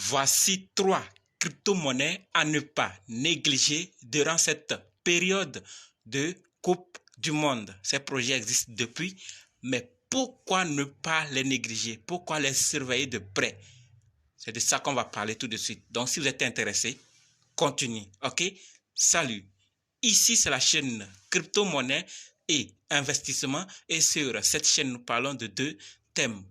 Voici 3 crypto-monnaies à ne pas négliger durant cette période de Coupe du Monde. Ces projets existent depuis, mais pourquoi ne pas les négliger? Pourquoi les surveiller de près? C'est de ça qu'on va parler tout de suite. Donc, si vous êtes intéressé, continue. OK? Salut. Ici, c'est la chaîne crypto-monnaie et investissement. Et sur cette chaîne, nous parlons de 2 thèmes.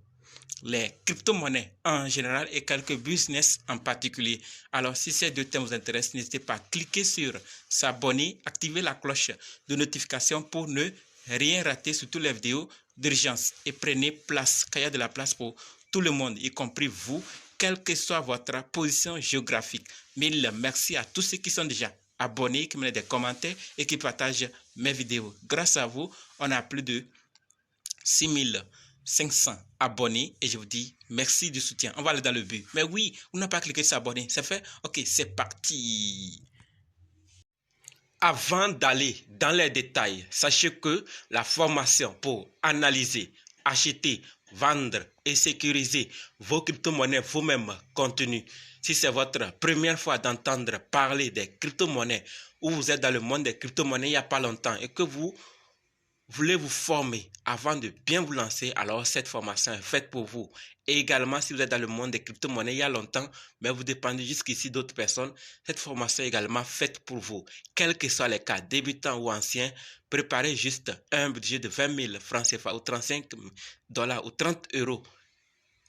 Les crypto-monnaies en général et quelques business en particulier. Alors, si ces 2 thèmes vous intéressent, n'hésitez pas à cliquer sur s'abonner, activer la cloche de notification pour ne rien rater sur toutes les vidéos d'urgence. Et prenez place, car il y a de la place pour tout le monde, y compris vous, quelle que soit votre position géographique. Mille merci à tous ceux qui sont déjà abonnés, qui me mettent des commentaires et qui partagent mes vidéos. Grâce à vous, on a plus de 6500 abonnés et je vous dis merci du soutien. On va aller dans le but. Mais oui, vous n'avez pas cliqué sur s'abonner. C'est fait? Ok, c'est parti. Avant d'aller dans les détails, sachez que la formation pour analyser, acheter, vendre et sécuriser vos crypto-monnaies vous-même contenu. Si c'est votre première fois d'entendre parler des crypto-monnaies ou vous êtes dans le monde des crypto-monnaies il n'y a pas longtemps et que vous voulez vous former avant de bien vous lancer, alors cette formation est faite pour vous. Et également, si vous êtes dans le monde des crypto-monnaies il y a longtemps, mais vous dépendez jusqu'ici d'autres personnes, cette formation est également faite pour vous. Quels que soient les cas, débutants ou anciens, préparez juste un budget de 20 000 francs CFA ou 35 $ ou 30 €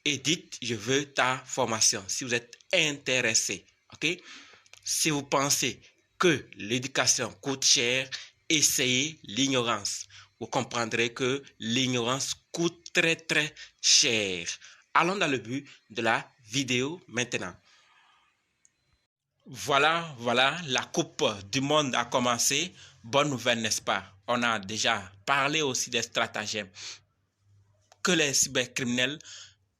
et dites, je veux ta formation si vous êtes intéressé. Ok? Si vous pensez que l'éducation coûte cher, essayez l'ignorance. Vous comprendrez que l'ignorance coûte très très cher. Allons dans le but de la vidéo maintenant. Voilà, la Coupe du Monde a commencé. Bonne nouvelle, n'est-ce pas? On a déjà parlé aussi des stratagèmes que les cybercriminels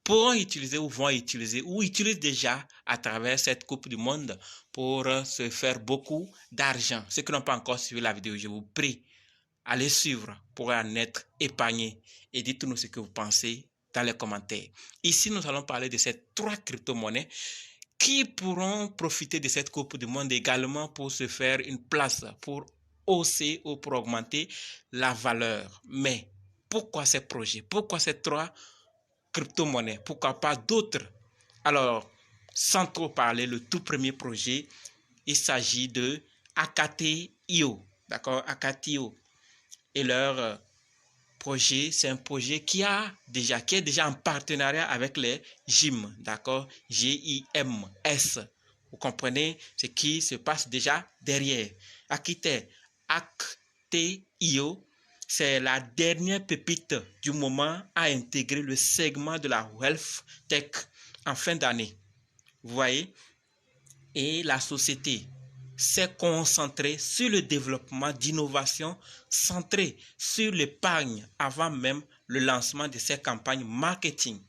pourront utiliser ou vont utiliser ou utilisent déjà à travers cette Coupe du Monde pour se faire beaucoup d'argent. Ceux qui n'ont pas encore suivi la vidéo, je vous prie, allez suivre pour en être épargné et dites-nous ce que vous pensez dans les commentaires. Ici, nous allons parler de ces 3 crypto-monnaies qui pourront profiter de cette Coupe du Monde également pour se faire une place, pour hausser ou pour augmenter la valeur. Mais pourquoi ces projets? Pourquoi ces 3 crypto-monnaies? Pourquoi pas d'autres? Alors, sans trop parler, le tout premier projet, il s'agit de Akate.io. D'accord? Akate.io. Et leur projet, c'est un projet qui est déjà en partenariat avec les GIM, d'accord? G-I-M-S. Vous comprenez ce qui se passe déjà derrière. Akate.io, c'est la dernière pépite du moment à intégrer le segment de la Wealth Tech en fin d'année. Vous voyez? Et la société s'est concentrée sur le développement d'innovations centrées sur l'épargne avant même le lancement de ses campagnes marketing.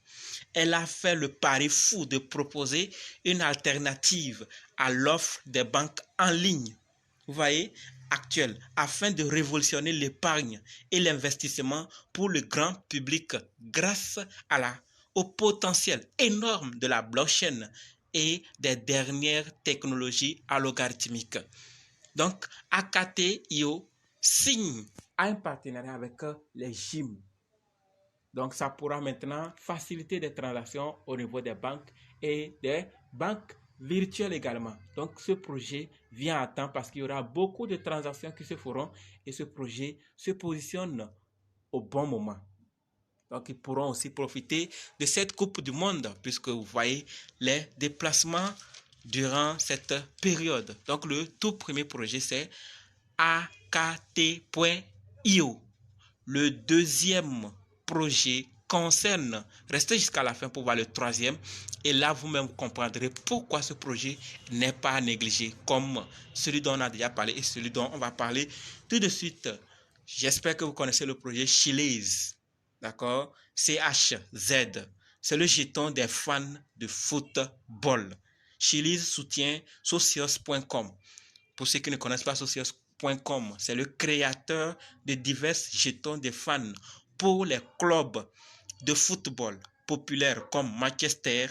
Elle a fait le pari fou de proposer une alternative à l'offre des banques en ligne, vous voyez, actuelle, afin de révolutionner l'épargne et l'investissement pour le grand public grâce au potentiel énorme de la blockchain et des dernières technologies algorithmiques. Donc, Akate.io signe un partenariat avec les GIM. Donc, ça pourra maintenant faciliter des transactions au niveau des banques et des banques virtuelles également. Donc, ce projet vient à temps parce qu'il y aura beaucoup de transactions qui se feront et ce projet se positionne au bon moment. Donc, ils pourront aussi profiter de cette Coupe du Monde puisque vous voyez les déplacements durant cette période. Donc, le tout premier projet, c'est Akate.io. Le deuxième projet concerne, restez jusqu'à la fin pour voir le troisième. Et là, vous-même comprendrez pourquoi ce projet n'est pas négligé comme celui dont on a déjà parlé et celui dont on va parler tout de suite. J'espère que vous connaissez le projet Chiliz. D'accord? CHZ. C'est le jeton des fans de football. Chiliz soutient socios.com. Pour ceux qui ne connaissent pas socios.com, c'est le créateur de divers jetons de fans pour les clubs de football populaires comme Manchester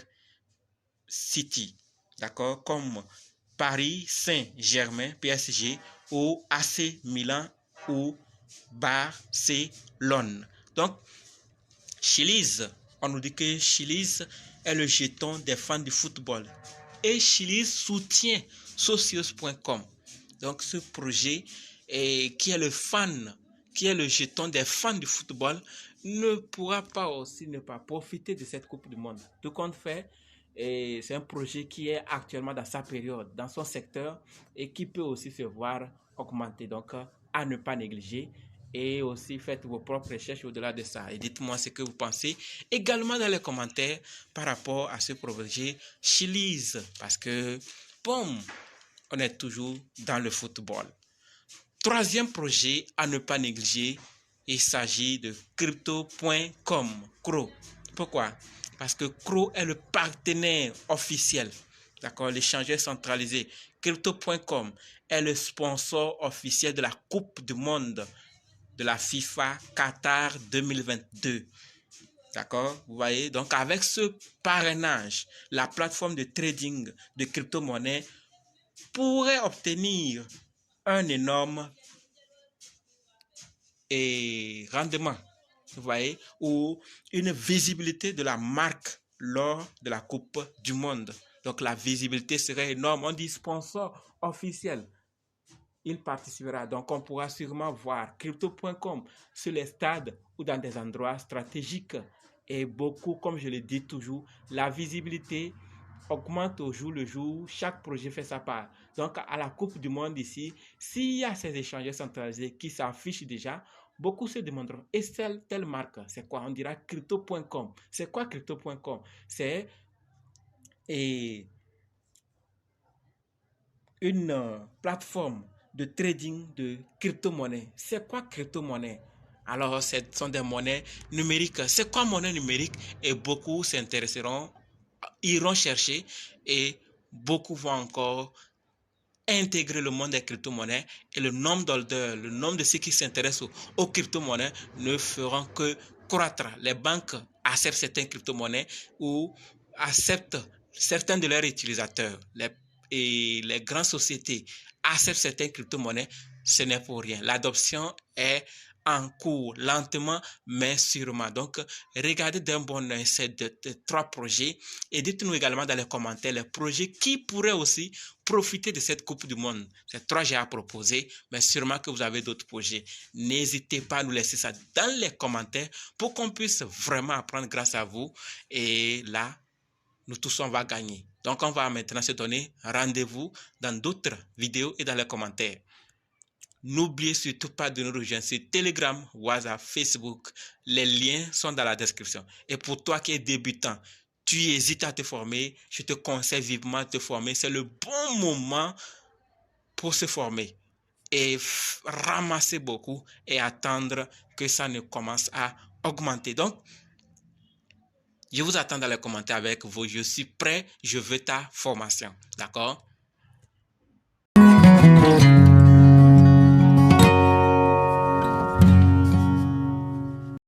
City, d'accord, comme Paris Saint-Germain, PSG, ou AC Milan ou Barcelone. Donc, Chiliz, on nous dit que Chiliz est le jeton des fans du football. Et Chiliz soutient Socios.com. Donc, ce projet qui est le jeton des fans du football, ne pourra pas aussi ne pas profiter de cette Coupe du Monde. Tout compte fait, c'est un projet qui est actuellement dans sa période, dans son secteur, et qui peut aussi se voir augmenter. Donc, à ne pas négliger. Et aussi, faites vos propres recherches au-delà de ça. Et dites-moi ce que vous pensez également dans les commentaires par rapport à ce projet Chiliz. Parce que, boum, on est toujours dans le football. Troisième projet à ne pas négliger, il s'agit de Crypto.com, CRO. Pourquoi? Parce que CRO est le partenaire officiel, d'accord, l'échangeur centralisé. Crypto.com est le sponsor officiel de la Coupe du Monde de la FIFA Qatar 2022. D'accord? Vous voyez? Donc, avec ce parrainage, la plateforme de trading de crypto-monnaies pourrait obtenir un énorme rendement, vous voyez, ou une visibilité de la marque lors de la Coupe du Monde. Donc, la visibilité serait énorme. On dit sponsor officiel. Il participera. Donc, on pourra sûrement voir Crypto.com sur les stades ou dans des endroits stratégiques. Et beaucoup, comme je le dis toujours, la visibilité augmente au jour le jour. Chaque projet fait sa part. Donc, à la Coupe du Monde ici, s'il y a ces échangeurs centralisés qui s'affichent déjà, beaucoup se demanderont, et telle marque, c'est quoi? On dira Crypto.com. C'est quoi Crypto.com? C'est une plateforme de trading de crypto-monnaies. C'est quoi crypto-monnaie? Alors, ce sont des monnaies numériques. C'est quoi monnaie numérique? Et beaucoup s'intéresseront, iront chercher, et beaucoup vont encore intégrer le monde des crypto-monnaies, et le nombre d'holders, le nombre de ceux qui s'intéressent aux crypto-monnaies ne feront que croître. Les banques acceptent certaines crypto-monnaies ou acceptent certains de leurs utilisateurs. Et les grandes sociétés acceptent certaines crypto-monnaies, ce n'est pour rien. L'adoption est en cours, lentement mais sûrement. Donc, regardez d'un bon œil ces trois projets et dites-nous également dans les commentaires les projets qui pourraient aussi profiter de cette Coupe du Monde. Ces trois j'ai à proposer, mais sûrement que vous avez d'autres projets. N'hésitez pas à nous laisser ça dans les commentaires pour qu'on puisse vraiment apprendre grâce à vous. Et là, nous tous, on va gagner. Donc, on va maintenant se donner rendez-vous dans d'autres vidéos et dans les commentaires. N'oubliez surtout pas de nous rejoindre sur Telegram, WhatsApp, Facebook. Les liens sont dans la description. Et pour toi qui es débutant, tu hésites à te former, je te conseille vivement de te former. C'est le bon moment pour se former. Et ramasser beaucoup et attendre que ça ne commence à augmenter. Donc, je vous attends dans les commentaires avec vos « Je suis prêt, je veux ta formation ». D'accord?